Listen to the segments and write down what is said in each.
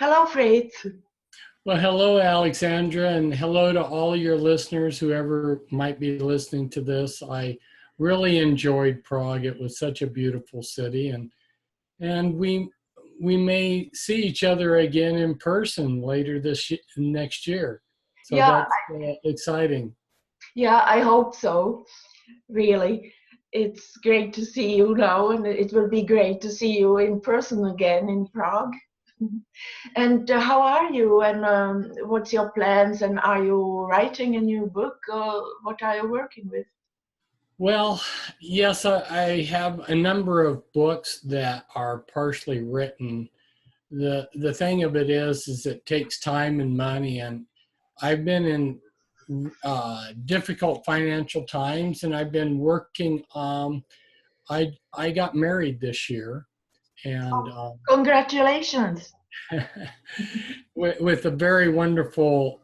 Hello, Fritz. Well, hello, Alexandra, and hello to all your listeners, whoever might be listening to this. I really enjoyed Prague. It was such a beautiful city, and we may see each other again in person later next year. So Yeah, that's exciting. yeah, I hope so. Really, it's great to see you now, and it will be great to see you in person again in Prague. And how are you? And what's your plans? And are you writing a new book? Or what are you working with? Well, yes, I have a number of books that are partially written. The thing of it is it takes time and money, and I've been in difficult financial times, and I've been working. I got married this year, and Oh, congratulations. with a very wonderful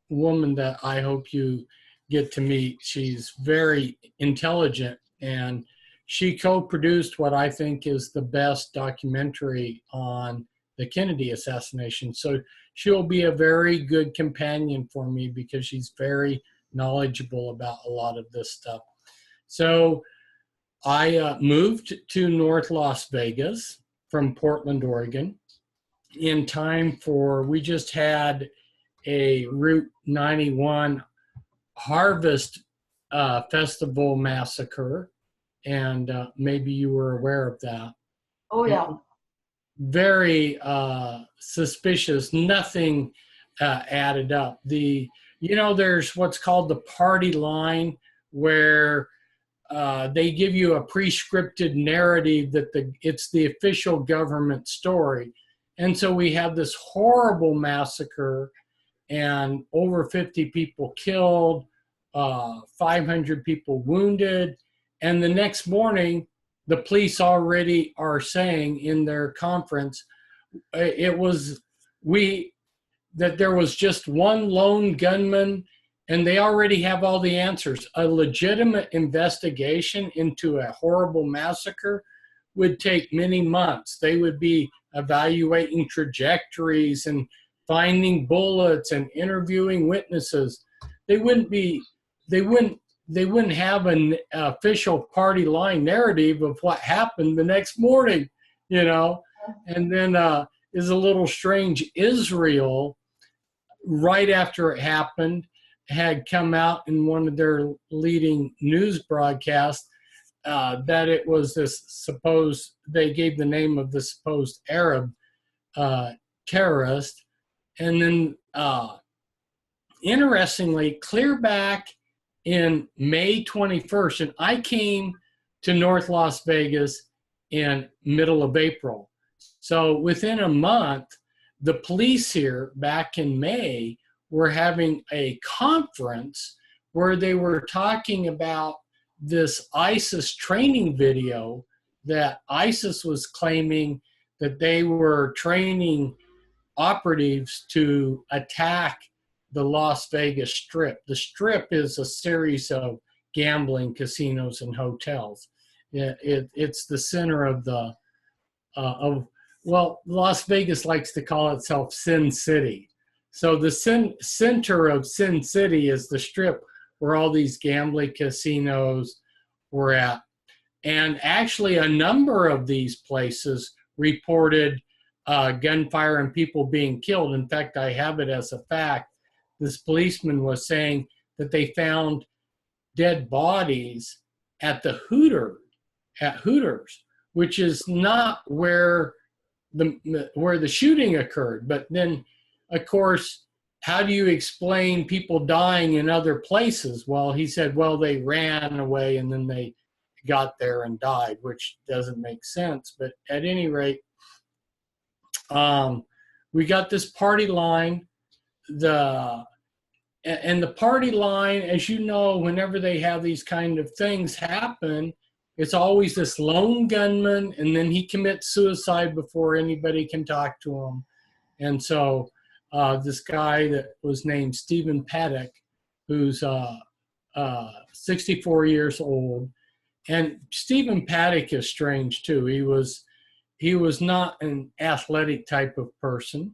woman that I hope you get to meet. She's very intelligent, and she co-produced what I think is the best documentary on the Kennedy assassination. So she'll be a very good companion for me because she's very knowledgeable about a lot of this stuff. So I moved to North Las Vegas from Portland, Oregon, in time for, we just had a Route 91 harvest festival massacre, and maybe you were aware of that. Oh, yeah. Very suspicious. Nothing added up. There's what's called the party line, where they give you a pre-scripted narrative that it's the official government story. And so we have this horrible massacre and over 50 people killed, 500 people wounded. And the next morning, the police already are saying in their conference, that there was just one lone gunman, and they already have all the answers. A legitimate investigation into a horrible massacre would take many months. They would be evaluating trajectories and finding bullets and interviewing witnesses. They wouldn't have an official party line narrative of what happened the next morning, you know. And then is a little strange. Israel, right after it happened, had come out in one of their leading news broadcasts that it was they gave the name of the supposed Arab terrorist. And then interestingly, clear back in May 21st, and I came to North Las Vegas in middle of April. So within a month, the police here back in May were having a conference where they were talking about this ISIS training video that ISIS was claiming that they were training operatives to attack the Las Vegas Strip. The Strip is a series of gambling casinos and hotels. It's the center of Las Vegas likes to call itself Sin City. So the center of Sin City is the Strip, where all these gambling casinos were at. And actually a number of these places reported gunfire and people being killed. In fact, I have it as a fact. This policeman was saying that they found dead bodies at Hooters, which is not where the shooting occurred. But then, of course, how do you explain people dying in other places? Well, he said, well, they ran away and then they got there and died, which doesn't make sense. But at any rate, we got this party line. The party line, as you know, whenever they have these kind of things happen, it's always this lone gunman, and then he commits suicide before anybody can talk to him. And so this guy that was named Stephen Paddock, who's 64 years old, and Stephen Paddock is strange too. He was not an athletic type of person.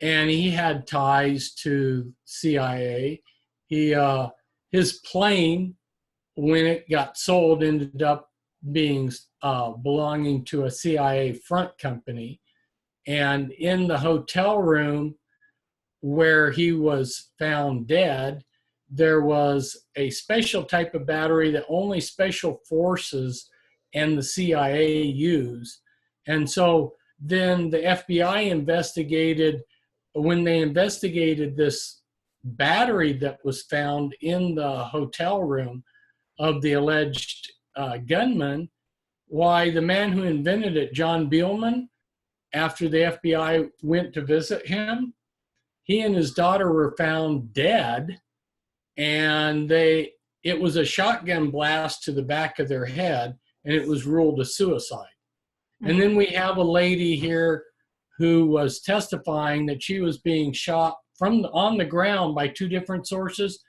and he had ties to CIA. His plane, when it got sold, ended up being belonging to a CIA front company. And in the hotel room where he was found dead, there was a special type of battery that only special forces and the CIA use. And so then the FBI investigated, when they investigated this battery that was found in the hotel room of the alleged gunman, why the man who invented it, John Beelman, after the FBI went to visit him, he and his daughter were found dead, and it was a shotgun blast to the back of their head, and it was ruled a suicide. And then we have a lady here who was testifying that she was being shot on the ground by 2 different sources.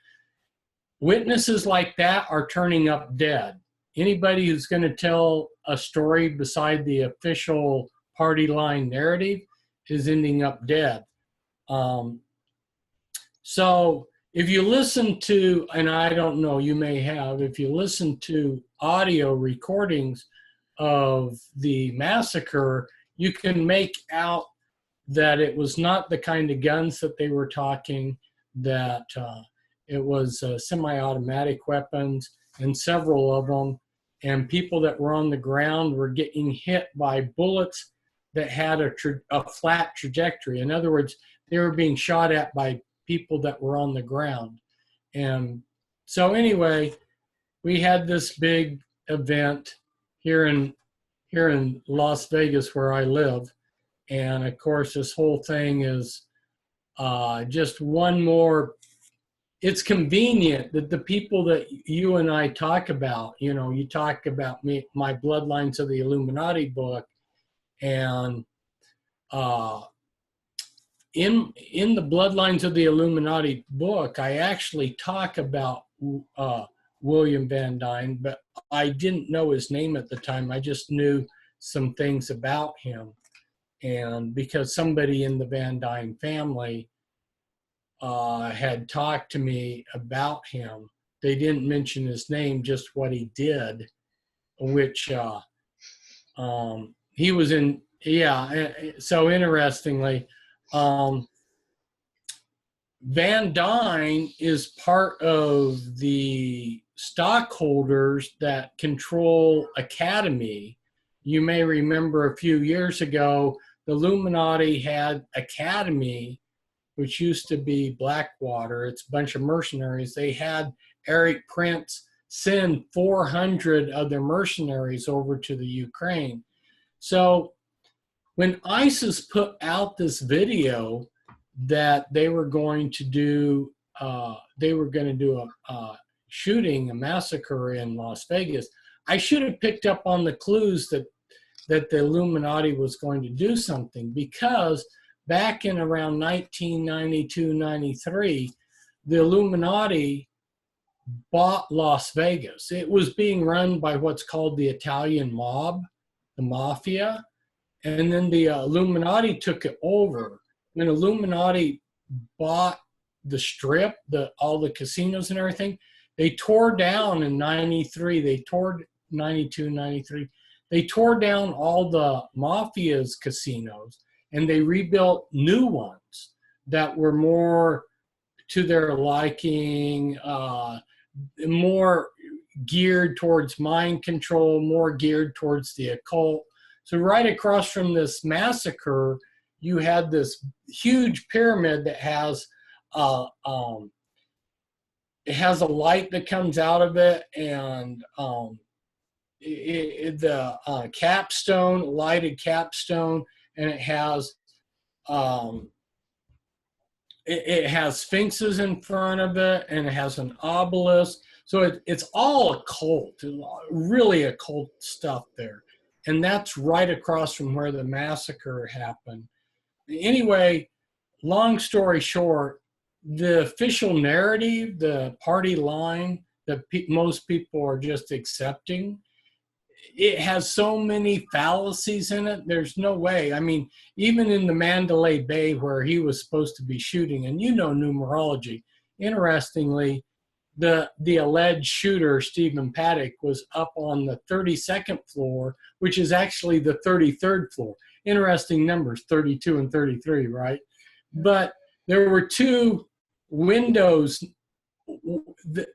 Witnesses like that are turning up dead. Anybody who's going to tell a story beside the official party line narrative is ending up dead. So if you listen to, and I don't know, you may have, if you listen to audio recordings of the massacre, you can make out that it was not the kind of guns that they were talking, that it was semi-automatic weapons, and several of them, and people that were on the ground were getting hit by bullets that had a flat trajectory. In other words, they were being shot at by people that were on the ground. And so anyway, we had this big event here in Las Vegas where I live. And of course, this whole thing is just one more. It's convenient that the people that you and I talk about, you know, you talk about my Bloodlines of the Illuminati book, and in the Bloodlines of the Illuminati book, I actually talk about William Van Duyn, but I didn't know his name at the time. I just knew some things about him. And because somebody in the Van Duyn family had talked to me about him, they didn't mention his name, just what he did, which he was in, yeah. So interestingly, Van Duyn is part of the stockholders that control Academy. You may remember a few years ago, the Illuminati had Academy, which used to be Blackwater. It's a bunch of mercenaries. They had Eric Prince send 400 of their mercenaries over to the Ukraine. So when ISIS put out this video that they were going to do, a shooting, a massacre in Las Vegas, I should have picked up on the clues that the Illuminati was going to do something, because back in around 1992, 93, the Illuminati bought Las Vegas. It was being run by what's called the Italian mob, the mafia, and then the Illuminati took it over. When Illuminati bought the Strip, all the casinos and everything, they tore down in 93, they tore 92, 93, they tore down all the mafia's casinos, and they rebuilt new ones that were more to their liking, more geared towards mind control, more geared towards the occult. So right across from this massacre, you had this huge pyramid that has it has a light that comes out of it, and the capstone, lighted capstone, and it has it has sphinxes in front of it, and it has an obelisk. So it's all occult, really occult stuff there. And that's right across from where the massacre happened. Anyway, long story short, the official narrative, the party line that most people are just accepting, it has so many fallacies in it. There's no way. I mean, even in the Mandalay Bay where he was supposed to be shooting, and you know numerology, interestingly, the alleged shooter, Stephen Paddock, was up on the 32nd floor, which is actually the 33rd floor. Interesting numbers, 32 and 33, right? But there were two windows.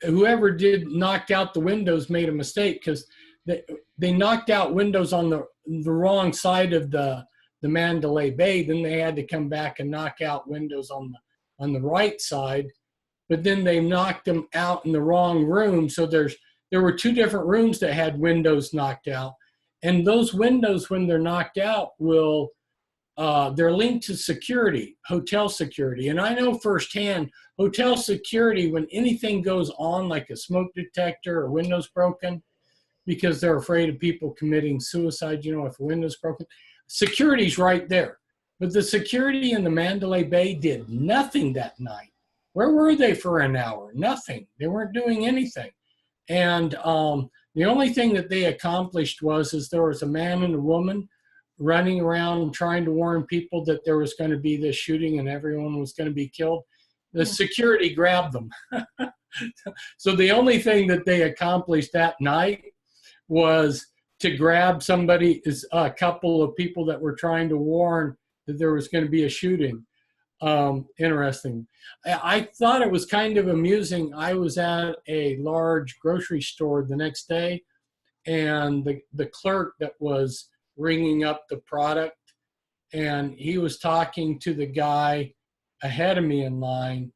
Whoever did knocked out the windows made a mistake, because they knocked out windows on the wrong side of the Mandalay Bay. Then they had to come back and knock out windows on the right side. But then they knocked them out in the wrong room. So there were two different rooms that had windows knocked out. And those windows, when they're knocked out, they're linked to security, hotel security. And I know firsthand, hotel security, when anything goes on, like a smoke detector or windows broken, because they're afraid of people committing suicide, you know, if a window's broken, security's right there. But the security in the Mandalay Bay did nothing that night. Where were they for an hour? Nothing. They weren't doing anything. And the only thing that they accomplished is there was a man and a woman running around trying to warn people that there was going to be this shooting and everyone was going to be killed. The security grabbed them. So the only thing that they accomplished that night was to grab a couple of people that were trying to warn that there was going to be a shooting. Interesting. I thought it was kind of amusing. I was at a large grocery store the next day, and the clerk that was ringing up the product, and he was talking to the guy ahead of me in line,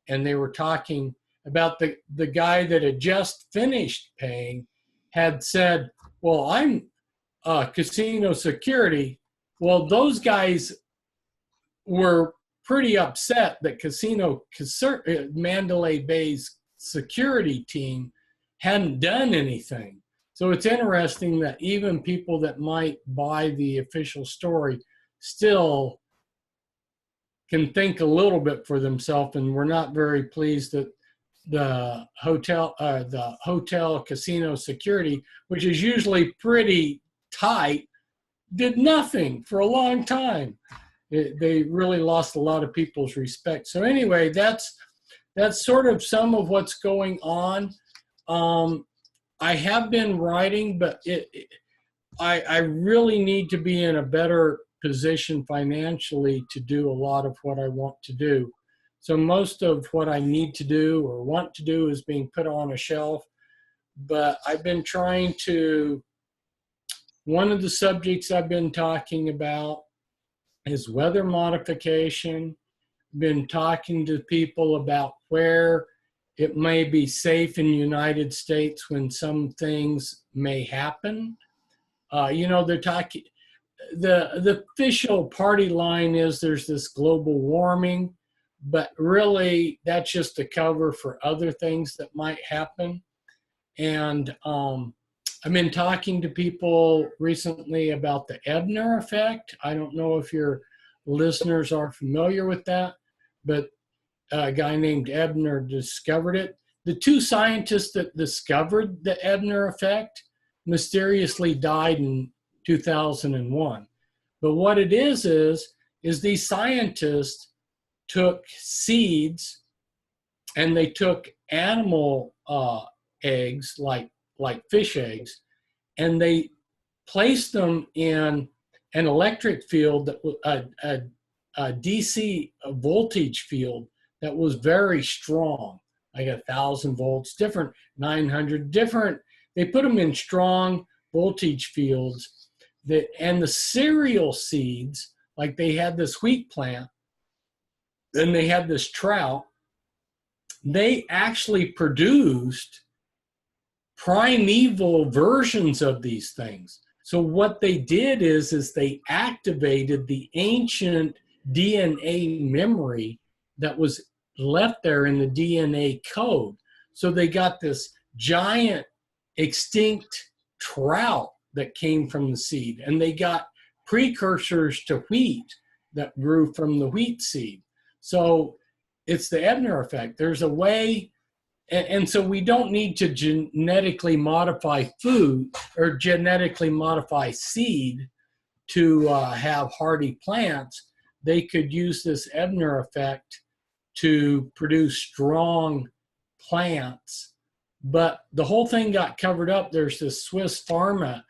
and they were talking about the guy that had just finished paying had said, well, I'm casino security. Well, those guys were pretty upset that Mandalay Bay's security team hadn't done anything. So it's interesting that even people that might buy the official story still can think a little bit for themselves, and we're not very pleased that the hotel casino security, which is usually pretty tight, did nothing for a long time. They really lost a lot of people's respect. So anyway, that's sort of some of what's going on. I have been writing, but I really need to be in a better position financially to do a lot of what I want to do. So most of what I need to do or want to do is being put on a shelf. But I've been trying to, one of the subjects I've been talking about is weather modification. Been talking to people about where it may be safe in the United States when some things may happen. They're talking, the official party line is there's this global warming, but really that's just a cover for other things that might happen. And I've been talking to people recently about the Edna Effect. I don't know if your listeners are familiar with that, but a guy named Edna discovered it. The two scientists that discovered the Edna Effect mysteriously died in 2001. But what it is these scientists took seeds and they took animal eggs, like fish eggs, and they placed them in an electric field, a DC voltage field that was very strong, like 1,000 volts, different 900, different. They put them in strong voltage fields and the cereal seeds, like they had this wheat plant, then they had this trout, they actually produced primeval versions of these things. So what they did is they activated the ancient DNA memory that was left there in the DNA code. So they got this giant extinct trout that came from the seed, and they got precursors to wheat that grew from the wheat seed. So it's the Edna Effect. There's a way and so we don't need to genetically modify food or genetically modify seed to have hardy plants. They could use this Edna Effect to produce strong plants. But the whole thing got covered up. There's this Swiss pharma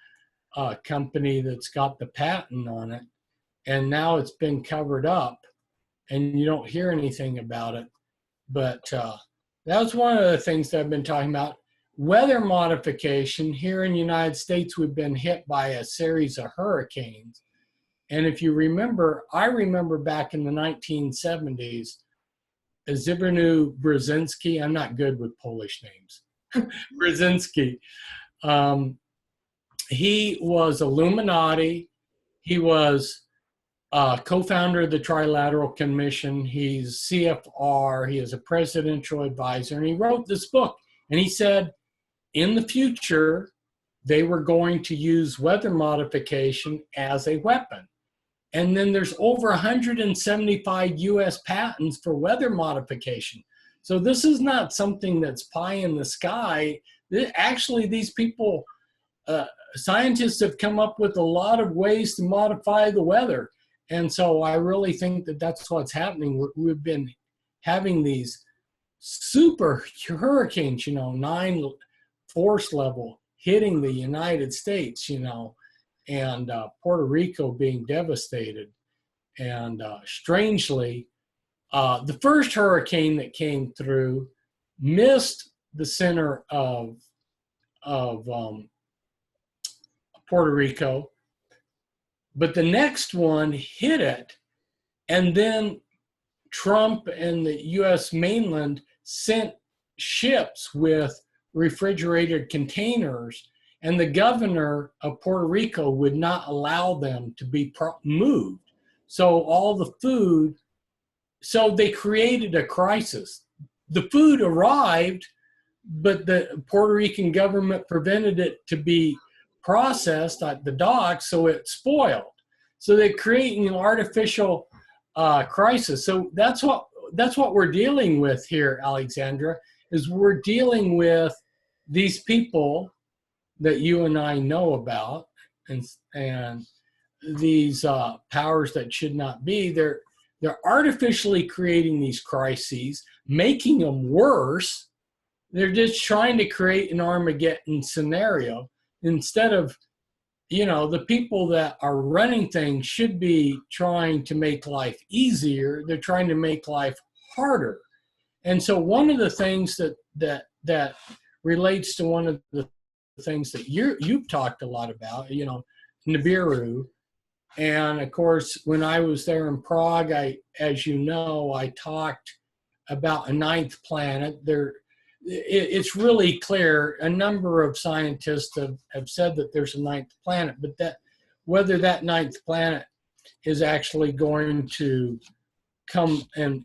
company that's got the patent on it, and now it's been covered up, and you don't hear anything about it. But that was one of the things that I've been talking about. Weather modification. Here in the United States, we've been hit by a series of hurricanes. And if you remember, I remember back in the 1970s, Zbigniew Brzezinski, I'm not good with Polish names, Brzezinski, he was Illuminati. He was co-founder of the Trilateral Commission. He's CFR. He is a presidential advisor. And he wrote this book. And he said, in the future, they were going to use weather modification as a weapon. And then there's over 175 US patents for weather modification. So this is not something that's pie in the sky. Actually, these people, scientists have come up with a lot of ways to modify the weather. And so I really think that that's what's happening. We've been having these super hurricanes, 9 force level hitting the United States, and Puerto Rico being devastated. And strangely, the first hurricane that came through missed the center of Puerto Rico, but the next one hit it, and then Trump and the U.S. mainland sent ships with refrigerated containers, and the governor of Puerto Rico would not allow them to be moved. So all the food, so they created a crisis. The food arrived, but the Puerto Rican government prevented it to be processed at the docks, so it spoiled. So they're creating an artificial crisis. So that's what we're dealing with here, Alexandra, is we're dealing with these people that you and I know about, and these powers that should not be. They're artificially creating these crises, making them worse. They're just trying to create an Armageddon scenario instead of, the people that are running things should be trying to make life easier. They're trying to make life harder. And so one of the things that relates to one of the things that you've talked a lot about, Nibiru. And of course, when I was there in Prague, as you know, I talked about a 9th planet. It's really clear. A number of scientists have said that there's a 9th planet, but whether that 9th planet is actually going to come and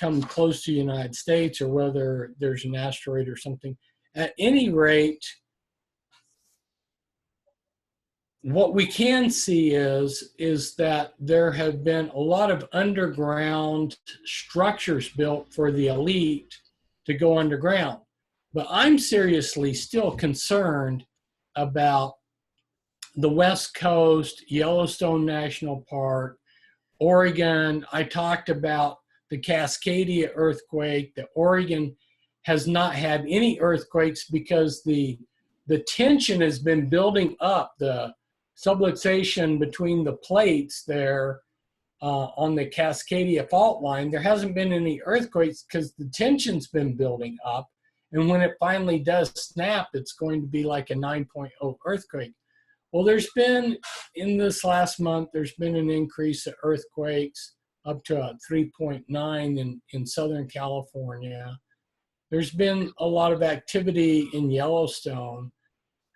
come close to the United States, or whether there's an asteroid or something. At any rate, what we can see is that there have been a lot of underground structures built for the elite to go underground. But I'm seriously still concerned about the West Coast, Yellowstone National Park, Oregon. I talked about the Cascadia earthquake. The Oregon has not had any earthquakes because the tension has been building up. The subluxation between the plates there on the Cascadia fault line, there hasn't been any earthquakes because the tension's been building up. And when it finally does snap, it's going to be like a 9.0 earthquake. Well, there's been, in this last month, there's been an increase of earthquakes up to a 3.9 in Southern California. There's been a lot of activity in Yellowstone.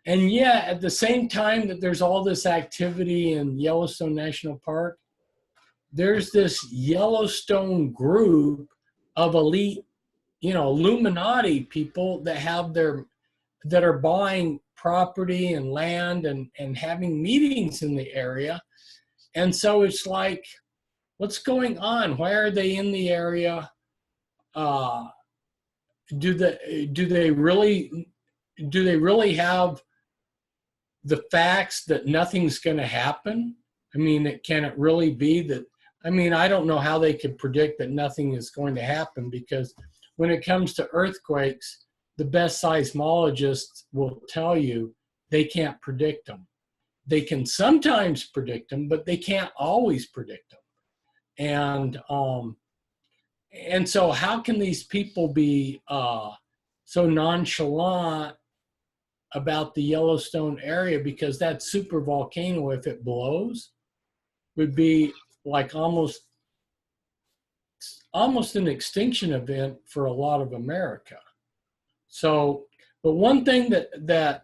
And yeah, at the same time that there's all this activity in Yellowstone National Park, there's this Yellowstone group of elite, Illuminati people that are buying property and land and having meetings in the area. And so it's like, what's going on? Why are they in the area? do they really have the facts that nothing's going to happen? I mean, can it really be that? I mean, I don't know how they could predict that nothing is going to happen, because when it comes to earthquakes, the best seismologists will tell you they can't predict them. They can sometimes predict them, but they can't always predict them. And so how can these people be so nonchalant about the Yellowstone area? Because that super volcano, if it blows, would be like almost an extinction event for a lot of America. So, but one thing that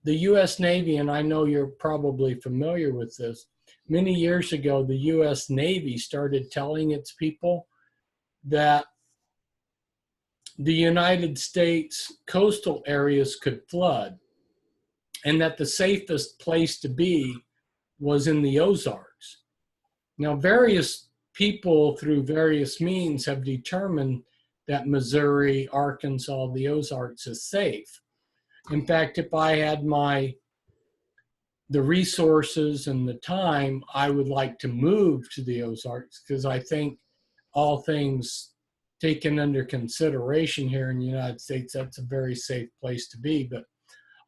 the U.S. Navy, and I know you're probably familiar with this, many years ago, the U.S. Navy started telling its people that the United States coastal areas could flood, and that the safest place to be was in the Ozarks. Now, various people through various means have determined that Missouri, Arkansas, the Ozarks is safe. In fact, if I had the resources and the time, I would like to move to the Ozarks, because I think all things taken under consideration here in the United States, that's a very safe place to be. But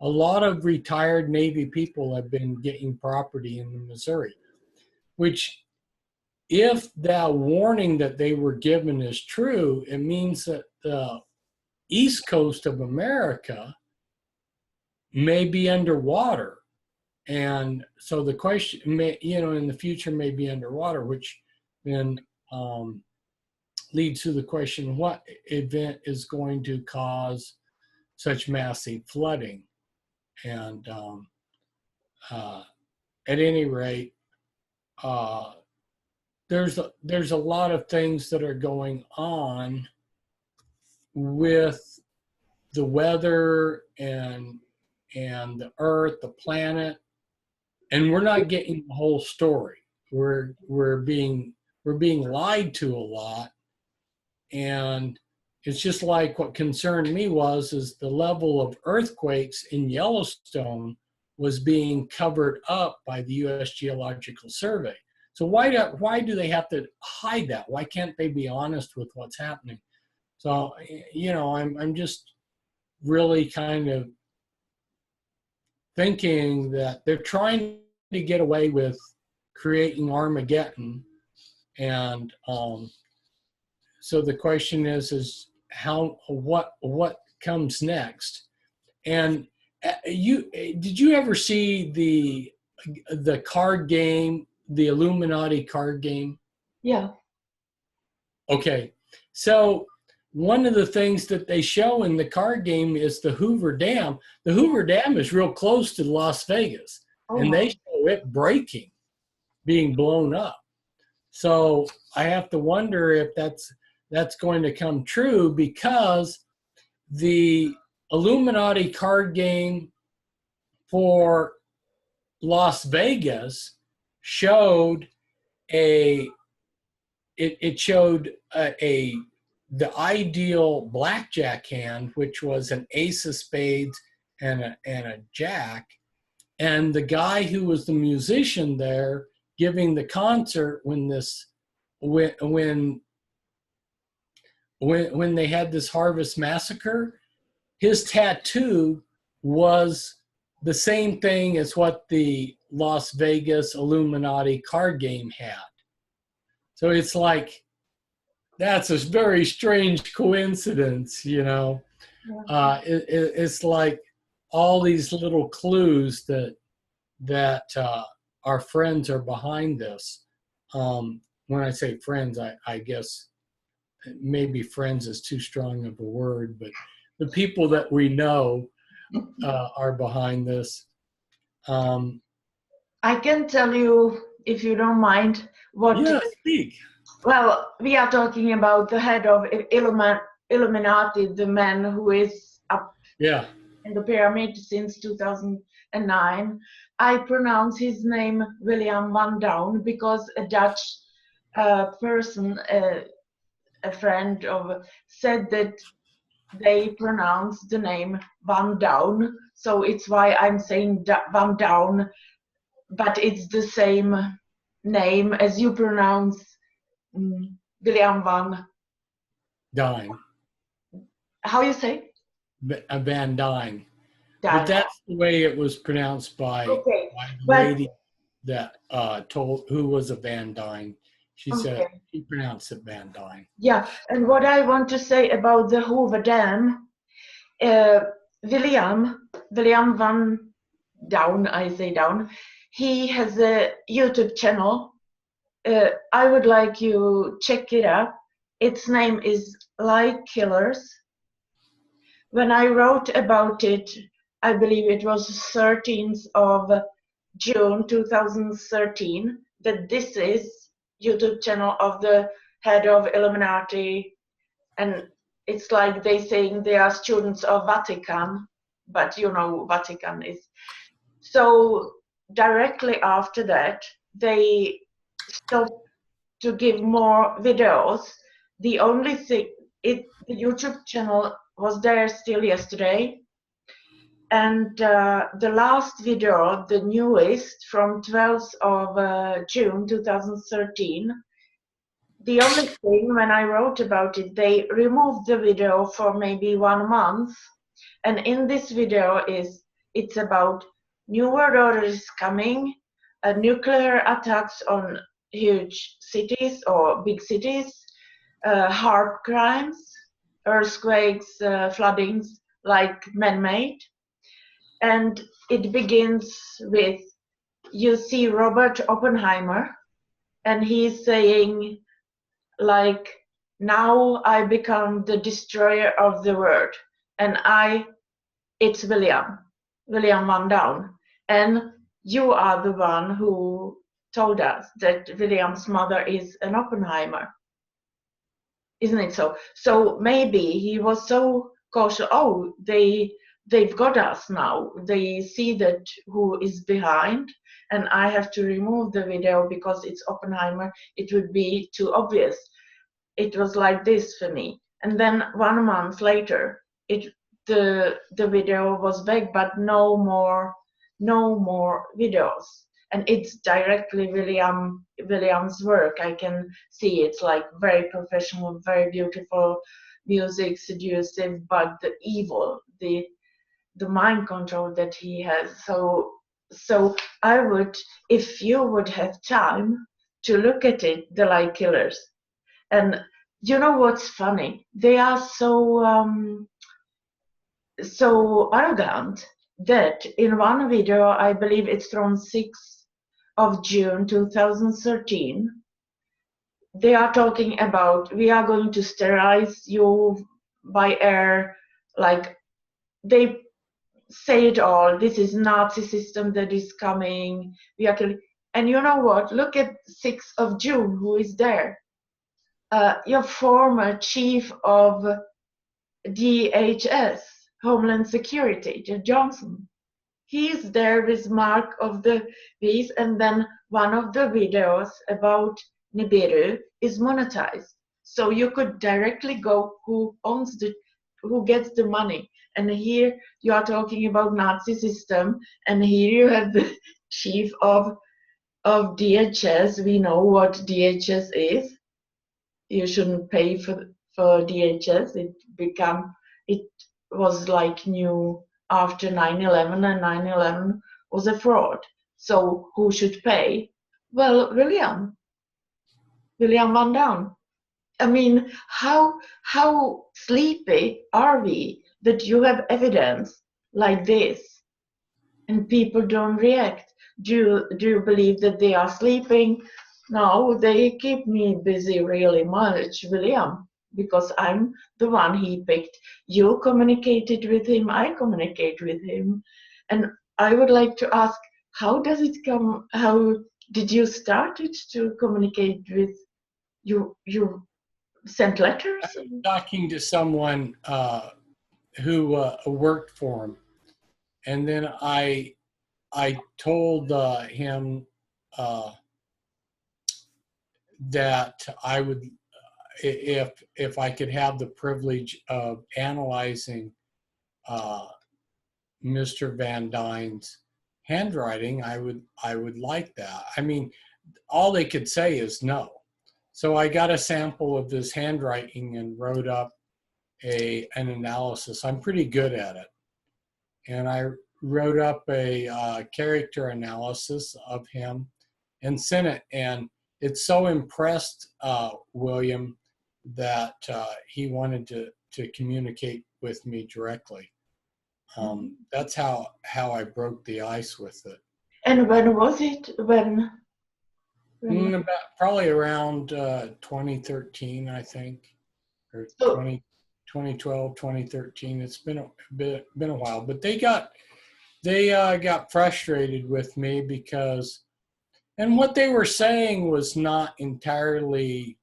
a lot of retired Navy people have been getting property in Missouri, which, if that warning that they were given is true, it means that the east coast of America may be underwater. And so the question may, in the future may be underwater, which then leads to the question, what event is going to cause such massive flooding? And at any rate, there's a lot of things that are going on with the weather and the earth, the planet, and we're not getting the whole story. We're being lied to a lot, and it's just like what concerned me is the level of earthquakes in Yellowstone was being covered up by the U.S. Geological Survey. So why do they have to hide that? Why can't they be honest with what's happening? So, I'm just really kind of thinking that they're trying to get away with creating Armageddon. And so the question is what comes next? And did you ever see the card game, the Illuminati card game? Yeah. Okay. So one of the things that they show in the card game is the Hoover Dam. The Hoover Dam is real close to Las Vegas, and they show it breaking, being blown up. So I have to wonder if that's going to come true, because the Illuminati card game for Las Vegas showed the ideal blackjack hand, which was an ace of spades and a jack. And the guy who was the musician there giving the concert when they had this Harvest Massacre, his tattoo was the same thing as what the Las Vegas Illuminati card game had. So it's like, that's a very strange coincidence, It's like all these little clues that our friends are behind this. When I say friends, I guess maybe friends is too strong of a word, but the people that we know are behind this. I can tell you, if you don't mind, what. Yeah, speak. Well, we are talking about the head of Illuminati, the man who is up in the pyramid since 2009. I pronounce his name William Van Down because a Dutch person, a friend of, said that they pronounce the name Van Down, so it's why I'm saying Van Down, but it's the same name as you pronounce William Van. Duyn. How you say? Van Duyn. But Down. that's the way it was pronounced by Okay, the but lady that told who was a Van Duyn. She said okay. she pronounced it Van Duyn. Yeah, and what I want to say about the Hoover Dam, William Van Down, I say Down, he has a YouTube channel. I would like you check it out. Its name is Like Killers. When I wrote about it, I believe it was 13th of June 2013, that this is YouTube channel of the head of Illuminati, and it's like they saying they are students of Vatican, but you know Vatican is. So directly after that, they stopped to give more videos. The only thing, the YouTube channel was there still yesterday, and the last video, the newest from 12th of June 2013, the only thing when I wrote about it, they removed the video for maybe 1 month, and in this video it's about new world order is coming, nuclear attacks on huge cities or big cities, HAARP crimes, earthquakes, floodings like man-made, and it begins with, you see Robert Oppenheimer, and he's saying like, now I become the destroyer of the world, and it's William Van Down, and you are the one who told us that William's mother is an Oppenheimer, isn't it so? So maybe he was so cautious. Oh, they've got us now. They see that who is behind, and I have to remove the video because it's Oppenheimer. It would be too obvious. It was like this for me. And then 1 month later, the video was back, but no more videos. And it's directly William's work. I can see it's like very professional, very beautiful music, seductive, but the evil, the mind control that he has. So I would, if you would have time to look at it, the Like Killers. And you know what's funny? They are so arrogant that in one video, I believe it's from 6th of June 2013, they are talking about, we are going to sterilize you by air, like they say it all. This is Nazi system that is coming. We are killing. And you know what? Look at 6th of June, who is there? Your former chief of DHS, Homeland Security, Johnson. He's there with mark of the beast, and then one of the videos about Nibiru is monetized. So you could directly go who gets the money. And here you are talking about Nazi system, and here you have the chief of DHS. We know what DHS is. You shouldn't pay for DHS. It was like new after 9/11, and 9/11 was a fraud. So who should pay? Well, William Van Down. I mean, how sleepy are we that you have evidence like this and people don't react? Do you believe that they are sleeping? No, they keep me busy really much, William, because I'm the one he picked. You communicated with him, I communicate with him. And I would like to ask, how does it come? How did you start it to communicate with you? You sent letters? Talking to someone who worked for him, and then I told him that I would, if I could have the privilege of analyzing Mr. Van Dyne's handwriting, I would like that. I mean, all they could say is no. So I got a sample of his handwriting and wrote up an analysis. I'm pretty good at it. And I wrote up a character analysis of him and sent it. And it so impressed William that he wanted to communicate with me directly. That's how I broke the ice with it. And when was it? When? Probably around 2013, I think, or 2012, 2013. It's been a while, but they got frustrated with me because, and what they were saying was not entirely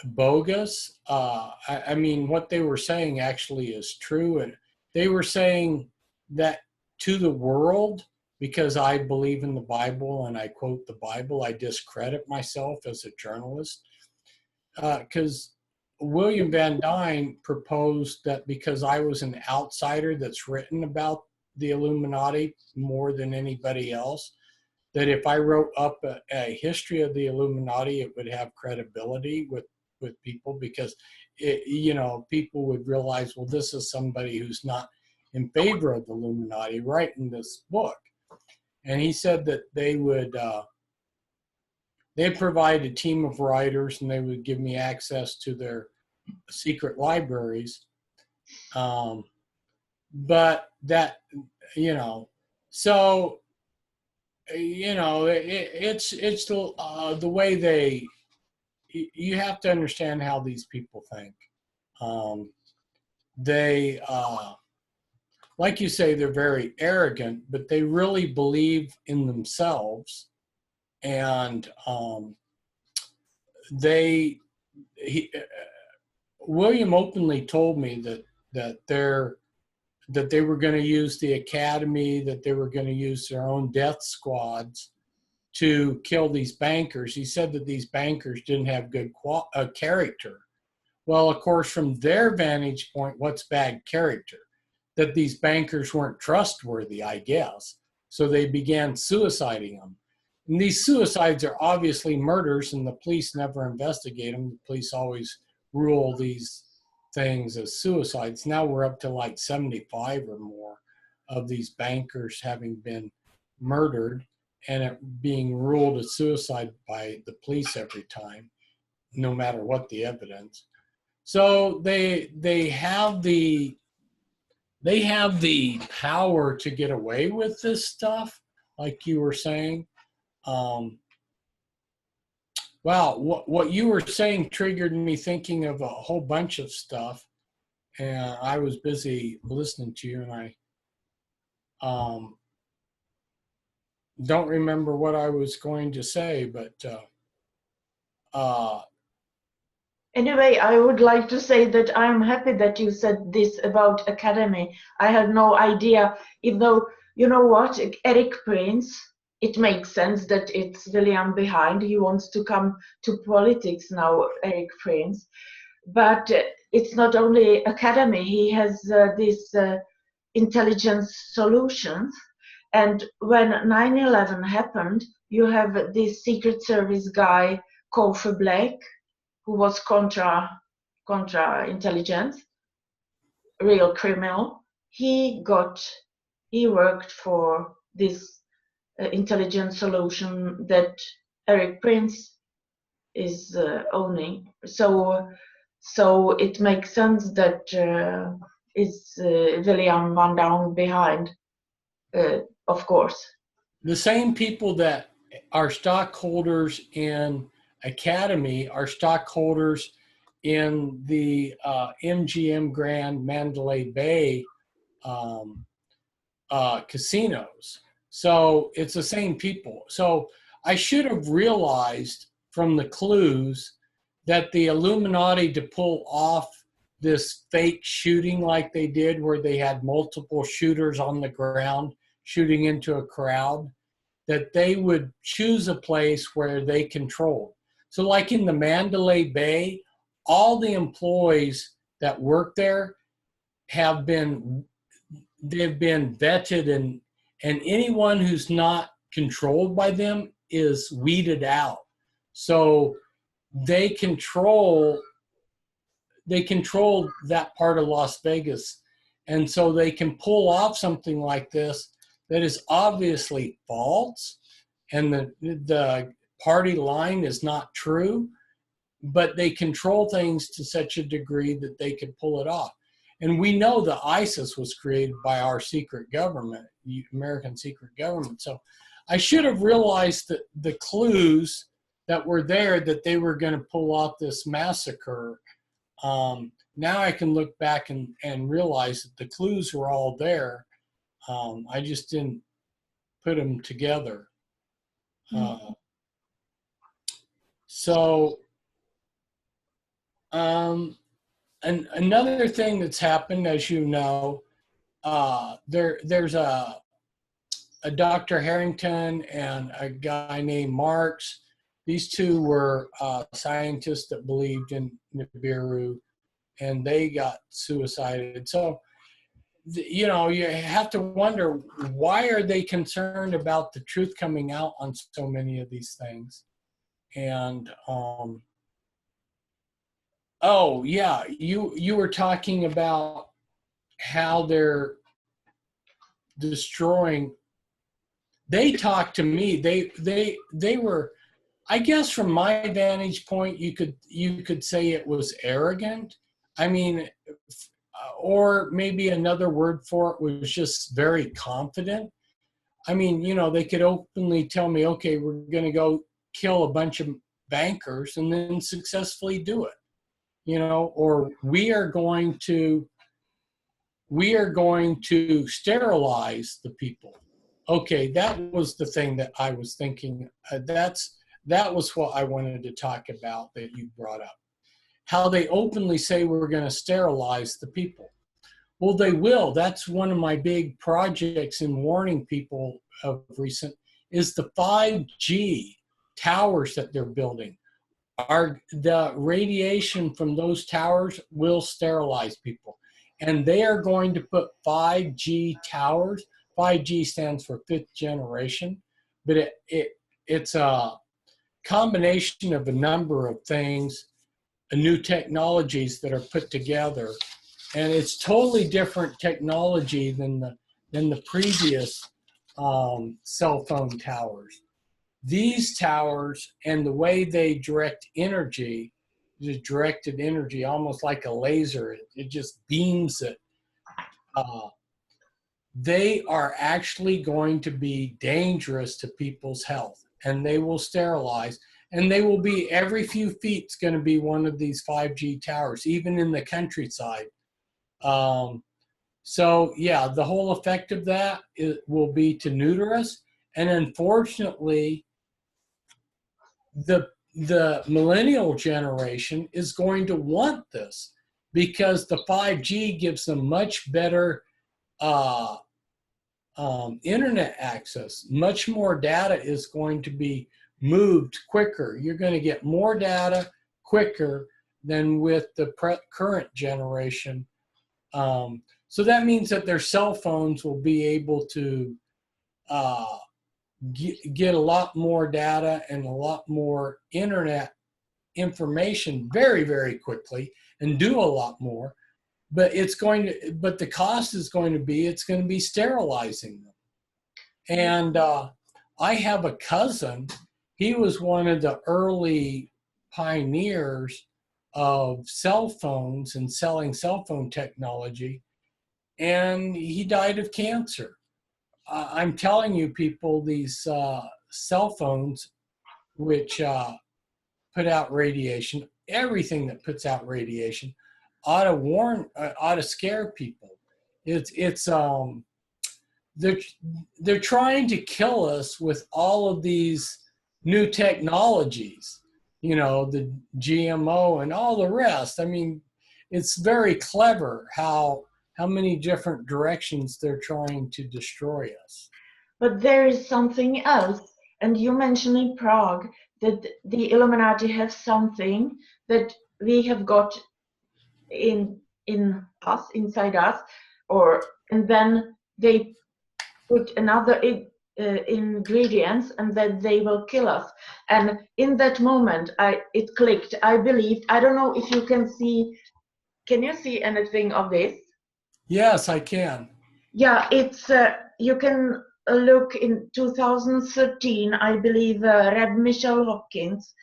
bogus. I mean, what they were saying actually is true, and they were saying that to the world, because I believe in the Bible and I quote the Bible, I discredit myself as a journalist. Because William Van Dyne proposed that because I was an outsider that's written about the Illuminati more than anybody else, that if I wrote up a history of the Illuminati, it would have credibility with people, because people would realize, well, this is somebody who's not in favor of the Illuminati writing this book. And he said that they would they'd provide a team of writers and they would give me access to their secret libraries. But that, so, it's the way you have to understand how these people think. They, like you say, they're very arrogant, but they really believe in themselves. And William openly told me that they were going to use the academy, that they were going to use their own death squads to kill these bankers. He said that these bankers didn't have good character. Well, of course, from their vantage point, what's bad character? That these bankers weren't trustworthy, I guess. So they began suiciding them. And these suicides are obviously murders, and the police never investigate them. The police always rule these things as suicides. Now we're up to like 75 or more of these bankers having been murdered and it being ruled a suicide by the police every time, no matter what the evidence. So they have the power to get away with this stuff, like you were saying. Wow, what you were saying triggered me thinking of a whole bunch of stuff, and I was busy listening to you, and I don't remember what I was going to say, but anyway, I would like to say that I'm happy that you said this about academy. I had no idea, even though, you know what, Eric Prince, it makes sense that it's William behind. He wants to come to politics now, Eric Prince. But it's not only academy. He has this intelligence solutions. And when 9/11 happened, you have this Secret Service guy, Kofi Black, who was contra intelligence, real criminal. He worked for this intelligence solution that Eric Prince is owning. So it makes sense that it's William Van Dyne behind, of course. The same people that are stockholders in Academy are stockholders in the MGM Grand Mandalay Bay casinos. So it's the same people. So I should have realized from the clues that the Illuminati, to pull off this fake shooting like they did, where they had multiple shooters on the ground shooting into a crowd, that they would choose a place where they controlled. So like in the Mandalay Bay, all the employees that work there they've been vetted, and anyone who's not controlled by them is weeded out. So they control that part of Las Vegas. And so they can pull off something like this that is obviously false, and the party line is not true, but they control things to such a degree that they can pull it off. And we know that ISIS was created by our secret government, the American secret government. So I should have realized that the clues that were there, that they were going to pull off this massacre. Now I can look back and realize that the clues were all there. I just didn't put them together. And another thing that's happened, as you know, there's a Dr. Harrington and a guy named Marks. These two were scientists that believed in Nibiru, and they got suicided. So, you know, you have to wonder, why are they concerned about the truth coming out on so many of these things? And oh yeah, you were talking about how they're destroying. They talked to me. They were, I guess from my vantage point, you could say it was arrogant. I mean, or maybe another word for it was just very confident. I mean, you know, they could openly tell me, okay, we're going to go kill a bunch of bankers, and then successfully do it. You know, or we are going to sterilize the people. Okay, that was the thing that I was thinking. That was what I wanted to talk about that you brought up. How they openly say we're going to sterilize the people. Well, they will. That's one of my big projects in warning people of recent, is the 5G towers that they're building. The radiation from those towers will sterilize people. And they are going to put 5G towers. 5G stands for fifth generation, but it's a combination of a number of things, new technologies that are put together. And it's totally different technology than the previous cell phone towers. These towers and the way they direct energy, the directed energy, almost like a laser, it just beams it. They are actually going to be dangerous to people's health, and they will sterilize, and they will be every few feet. It's going to be one of these 5G towers, even in the countryside. So yeah, the whole effect of that will be to neuter us, and unfortunately, the millennial generation is going to want this, because the 5G gives them much better internet access. Much more data is going to be moved quicker. You're going to get more data quicker than with the current generation. So that means that their cell phones will be able to get a lot more data and a lot more internet information very, very quickly, and do a lot more. But the cost is going to be sterilizing them. And I have a cousin. He was one of the early pioneers of cell phones and selling cell phone technology, and he died of cancer. I'm telling you, people, these cell phones, which put out radiation, everything that puts out radiation, ought to scare people. They're trying to kill us with all of these new technologies, you know, the GMO and all the rest. I mean, it's very clever how many different directions they're trying to destroy us. But there is something else, and you mentioned in Prague, that the Illuminati have something that we have got in us, inside us, and then they put another ingredients, and then they will kill us. And in that moment, it clicked. I believed. I don't know if you can see. Can you see anything of this? Yes, I can. Yeah, it's you can look in 2013, I believe. Reb Michelle Hopkins.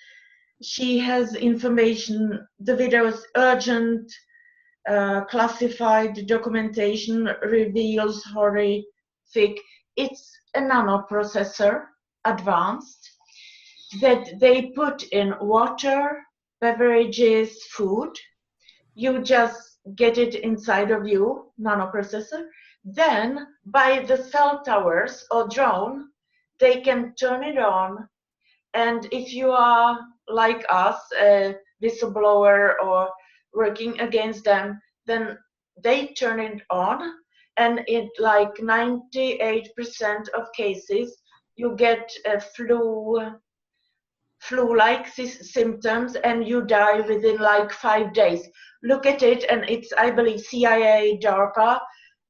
She has information. The video is urgent. Classified documentation reveals horrific. It's a nanoprocessor, advanced, that they put in water, beverages, food. You just get it inside of you, nanoprocessor. Then by the cell towers or drone, they can turn it on. And if you are like us, a whistleblower or working against them, then they turn it on, and in like 98% of cases, you get a flu-like symptoms, and you die within like 5 days. Look at it, and it's, I believe, CIA, DARPA.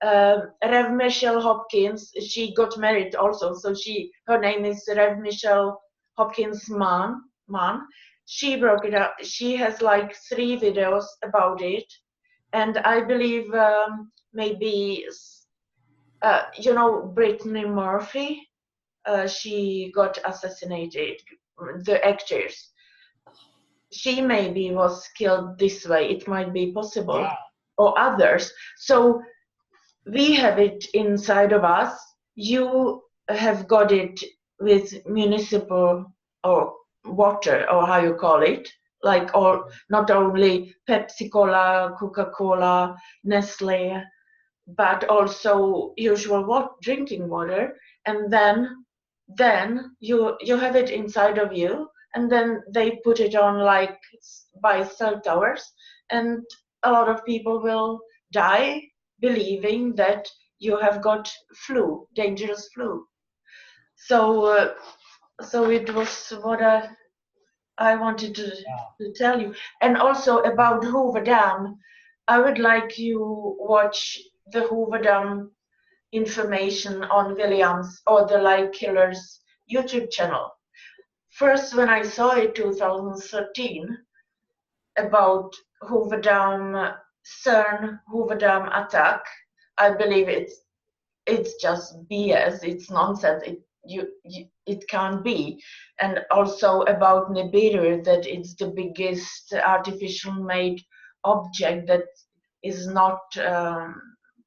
Rev Michelle Hopkins, she got married also, so her name is Rev Michelle Hopkins Mann. She broke it up. She has like 3 videos about it, and I believe maybe you know Brittany Murphy. She got assassinated. The actress. She maybe was killed this way. It might be possible, Wow. or others. So we have it inside of us. You have got it with municipal or water, or how you call it, like all, not only Pepsi Cola, Coca-Cola, Nestle, but also usual drinking water. And then you have it inside of you, and then they put it on like by cell towers, and a lot of people will die believing that you have got flu, dangerous flu. So so it was what I wanted to tell you. And also about Hoover Dam, I would like you watch the Hoover Dam information on Williams or the Lie Killers YouTube channel. First, when I saw it 2013 about Hoover Dam, CERN Hoover Dam attack, I believe it's just BS. It's nonsense. It can't be. And also about Nibiru, that it's the biggest artificial made object that is not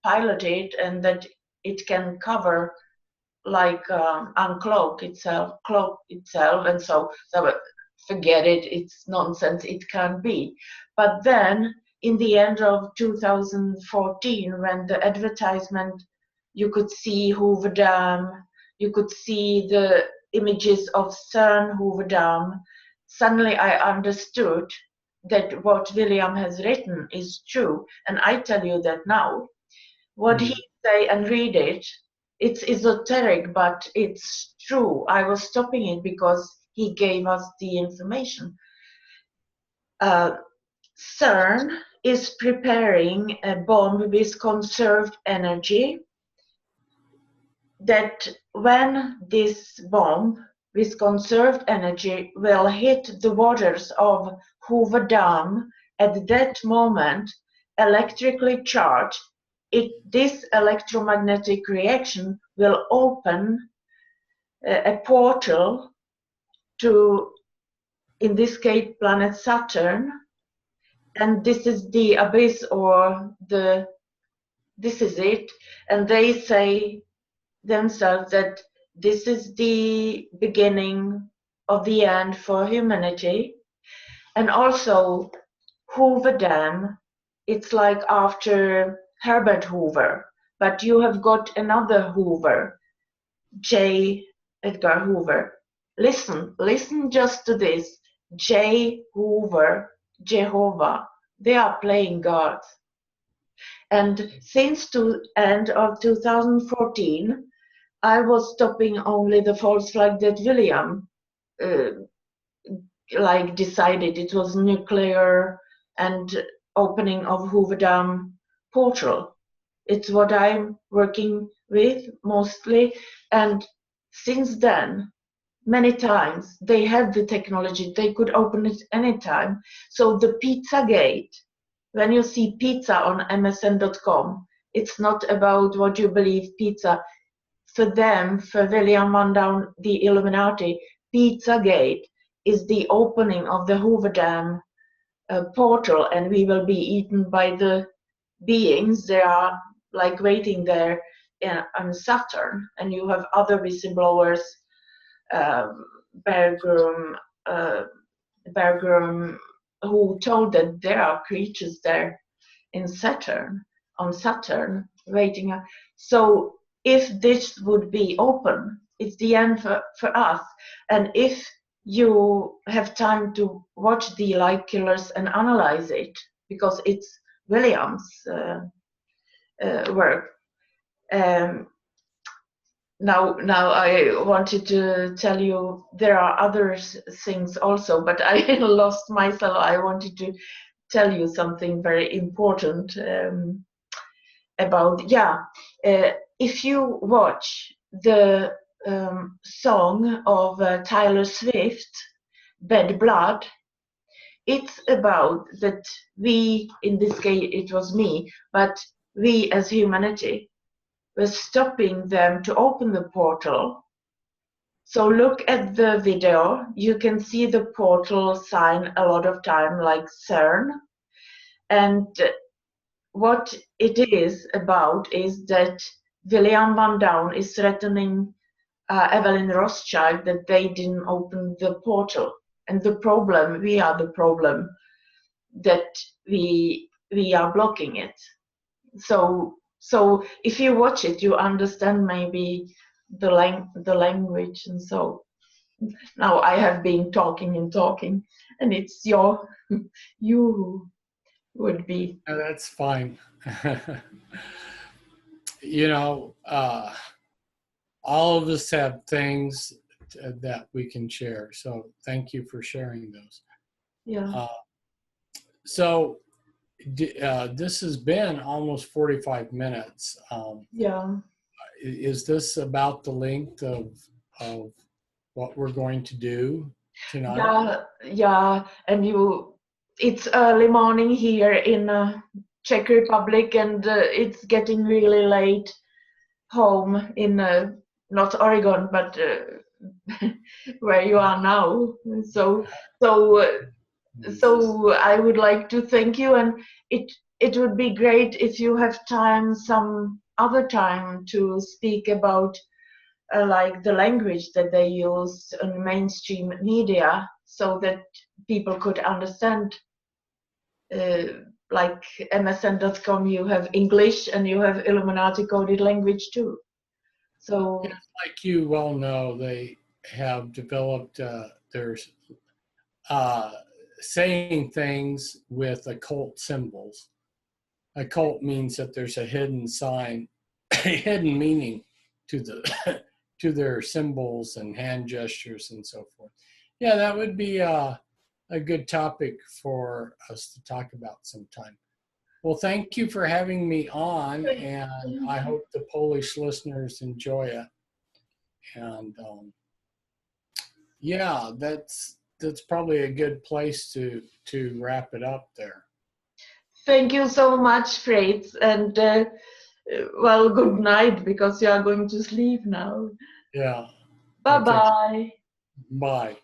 piloted, and that it can cover, like uncloak itself, cloak itself, and so forget it. It's nonsense. It can't be. But then in the end of 2014, when the advertisement, you could see Hoover Dam, you could see the images of CERN Hoover Dam, suddenly I understood that what William has written is true. And I tell you that now. What he say and read it, it's esoteric, but it's true. I was stopping it because he gave us the information. CERN is preparing a bomb with conserved energy, that when this bomb with conserved energy will hit the waters of Hoover Dam, at that moment, electrically charged, this electromagnetic reaction will open a portal to, in this case, planet Saturn, and this is the abyss, or this is it. And they say themselves that this is the beginning of the end for humanity. And also Hoover Dam, it's like after Herbert Hoover, but you have got another Hoover, J. Edgar Hoover. Listen just to this. J. Hoover, Jehovah. They are playing God. And since the end of 2014, I was stopping only the false flag that William like decided it was nuclear and opening of Hoover Dam portal. It's what I'm working with mostly, and since then many times they had the technology, they could open it anytime. So the Pizzagate, when you see pizza on msn.com, it's not about what you believe pizza. For them, for William Van Down, the Illuminati, Pizzagate is the opening of the Hoover Dam portal, and we will be eaten by the beings. They are like waiting there on Saturn, and you have other whistleblowers, Bergrum, who told that there are creatures there in Saturn, on Saturn, waiting. So if this would be open, it's the end for us. And if you have time to watch the Light Killers and analyze it, because it's William's work. Now I wanted to tell you there are other things also, but I lost myself. I wanted to tell you something very important about, if you watch the song of Taylor Swift, Bad Blood, it's about that we, in this case it was me, but we as humanity were stopping them to open the portal. So look at the video, you can see the portal sign a lot of time, like CERN. And what it is about is that William Van Down is threatening Evelyn Rothschild that they didn't open the portal. And the problem, we are the problem, that we are blocking it. So if you watch it, you understand maybe the language. And so now I have been talking, and it's you who would be. No, that's fine. You know, all of us have things that we can share. So thank you for sharing those. Yeah. So this has been almost 45 minutes. Yeah. Is this about the length of what we're going to do tonight? Yeah. And it's early morning here in Czech Republic, and it's getting really late home in not Oregon, but where you are now. So I would like to thank you, and it would be great if you have time some other time to speak about like the language that they use in mainstream media, so that people could understand. Like msn.com, you have English and you have Illuminati coded language too. So like you well know, they have developed their saying things with occult symbols. Occult means that there's a hidden sign, a hidden meaning to the to their symbols and hand gestures and so forth. Yeah, that would be a good topic for us to talk about sometime. Well, thank you for having me on, and I hope the Polish listeners enjoy it. And yeah, that's probably a good place to wrap it up there. Thank you so much, Fritz, and well, good night, because you are going to sleep now. Yeah. Bye-bye. Bye.